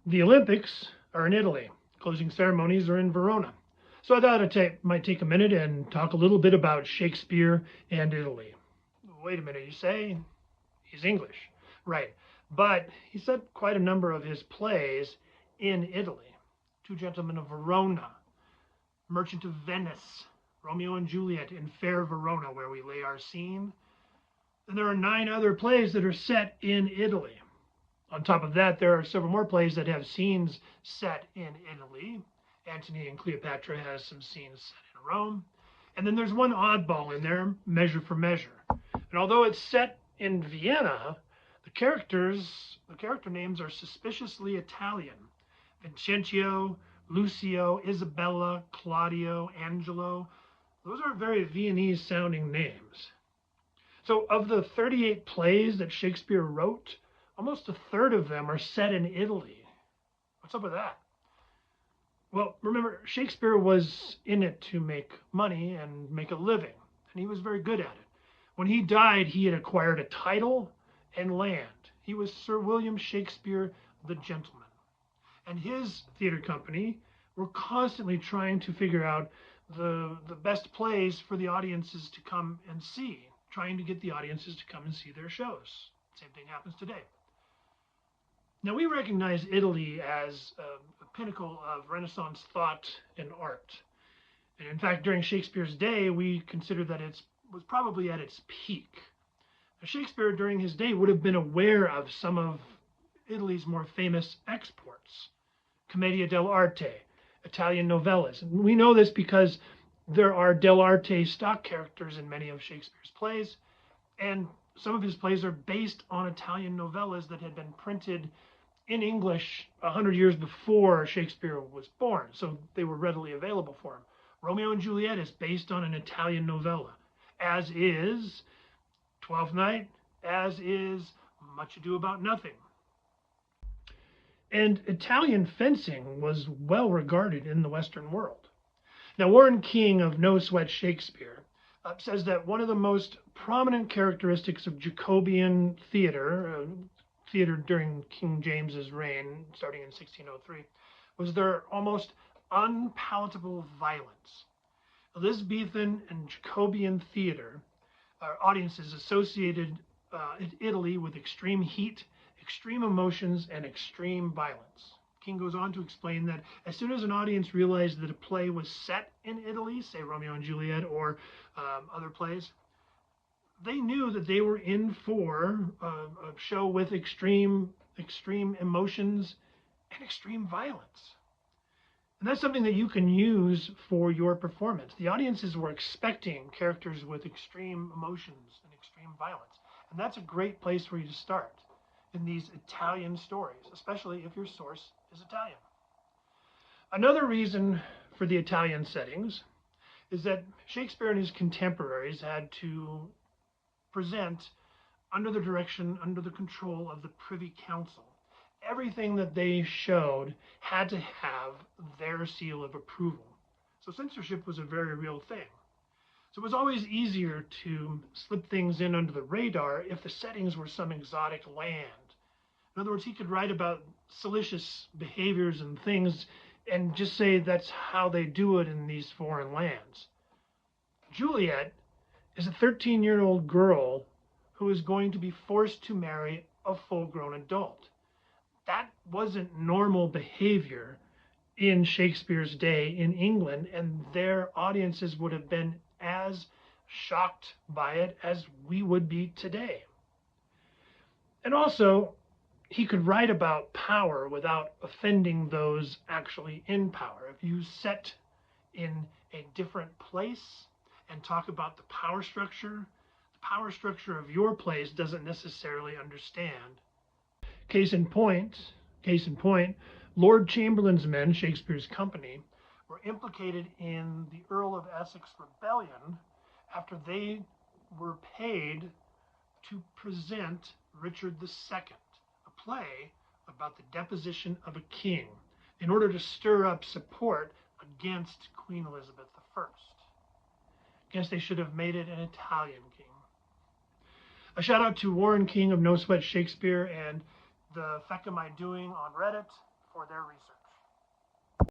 The Olympics are in Italy. Closing ceremonies are in Verona. So I thought I might take a minute and talk a little bit about Shakespeare and Italy. Wait a minute, you say? He's English. Right. But he set quite a number of his plays in Italy. Two Gentlemen of Verona, Merchant of Venice, Romeo and Juliet in fair Verona, where we lay our scene. And there are 9 other plays that are set in Italy. On top of that, there are several more plays that have scenes set in Italy. Antony and Cleopatra has some scenes set in Rome. And then there's one oddball in there, Measure for Measure. And although it's set in Vienna, the character names are suspiciously Italian. Vincentio, Lucio, Isabella, Claudio, Angelo. Those are very Viennese sounding names. So of the 38 plays that Shakespeare wrote, almost a third of them are set in Italy. What's up with that? Well, remember, Shakespeare was in it to make money and make a living, and he was very good at it. When he died, he had acquired a title and land. He was Sir William Shakespeare the Gentleman. And his theater company were constantly trying to figure out the best plays for the audiences to come and see, trying to get the audiences to come and see their shows. Same thing happens today. Now, we recognize Italy as a pinnacle of Renaissance thought and art. And in fact, during Shakespeare's day, we consider that it was probably at its peak. Now, Shakespeare, during his day, would have been aware of some of Italy's more famous exports. Commedia dell'arte, Italian novellas. And we know this because there are dell'arte stock characters in many of Shakespeare's plays, and some of his plays are based on Italian novellas that had been printed in English 100 years before Shakespeare was born, so they were readily available for him. Romeo and Juliet is based on an Italian novella, as is Twelfth Night, as is Much Ado About Nothing. And Italian fencing was well regarded in the Western world. Now, Warren King of No Sweat Shakespeare says that one of the most prominent characteristics of Jacobean theater, theater during King James's reign, starting in 1603, was their almost unpalatable violence. Elizabethan and Jacobean theater audiences associated Italy with extreme heat, extreme emotions, and extreme violence. King goes on to explain that as soon as an audience realized that a play was set in Italy, say Romeo and Juliet or other plays, they knew that they were in for a show with extreme emotions and extreme violence. And that's something that you can use for your performance. The audiences were expecting characters with extreme emotions and extreme violence. And that's a great place for you to start in these Italian stories, especially if your source is Italian. Another reason for the Italian settings is that Shakespeare and his contemporaries had to present under the direction, under the control of the Privy Council. Everything that they showed had to have their seal of approval. So censorship was a very real thing. So it was always easier to slip things in under the radar if the settings were some exotic land. In other words, he could write about salacious behaviors and things and just say that's how they do it in these foreign lands. Juliet is a 13-year-old girl who is going to be forced to marry a full-grown adult. That wasn't normal behavior in Shakespeare's day in England, and their audiences would have been as shocked by it as we would be today. And also, he could write about power without offending those actually in power. If you set in a different place and talk about the power structure of your place doesn't necessarily understand. Case in point, Lord Chamberlain's men, Shakespeare's company, were implicated in the Earl of Essex rebellion after they were paid to present Richard II, a play about the deposition of a king, in order to stir up support against Queen Elizabeth I. Guess they should have made it an Italian king. A shout out to Warren King of No Sweat Shakespeare and the Feck Am I Doing on Reddit for their research.